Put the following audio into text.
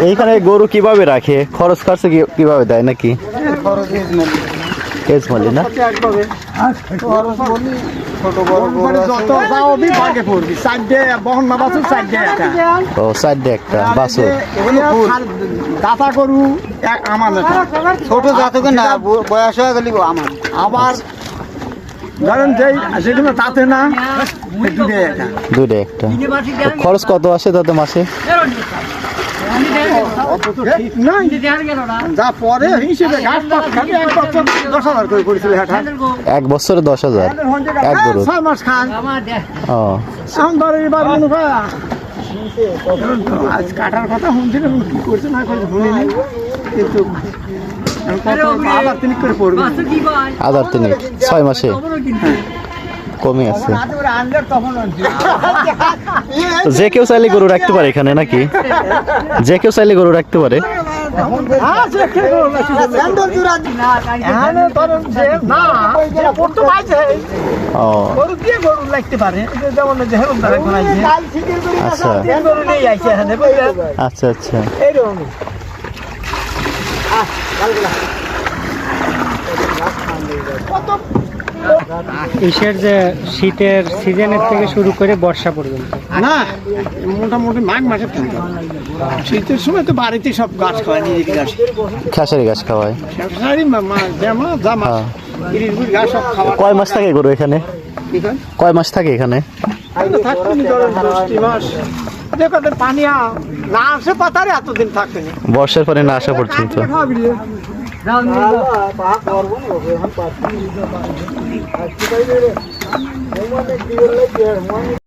এইখানে গরু কিভাবে রাখে, খরচ খরচ কিভাবে দেয় নাকি? এজমলি না ও সাইডে একটা বাছুর। দাতা গরু আমাদের ছোট জাতকে না বয়স হয়ে গেলি আমার আবার ধরেন যেগুলো তাতে না দুটো একটা। খরচ কত আসে তাতে মাসে? যা পরে হিসেবে ঘাস পাত খাবি 1 বছর 10,000 করে করেছিল এটা 1 বছরে 10,000 এক গরু? 6 মাস খান। ও এখন ধরে এবার মনে হয় আজ কাটার কথা শুনছিলাম, কি করছে না করছে শুনিনি, কিন্তু আবার তিনি করে পড়বে। আদার তিনি 6 মাসে কমে আছে। তো যে কেউ চাইলে গরু রাখতে পারে এখানে নাকি? যে কেউ চাইলে গরু রাখতে পারে? আচ্ছা আচ্ছা। ইসের যে শীতের সিজনের থেকে শুরু করে বর্ষা পর্যন্ত না, মোটামুটি মাঘ মাসে শীতের সময় তো বাড়িতে সব গাছ খাওয়ায়, নিজেকে গাছ খেসারি ঘাস খাওয়ায়। গাছ সব খাওয়া। কয় মাস থাকে গরু এখানে? কয় মাস থাকে এখানে? পানি না আসে পাতারে এতদিন থাকতে বর্ষার পরে না আসা পর্যন্ত।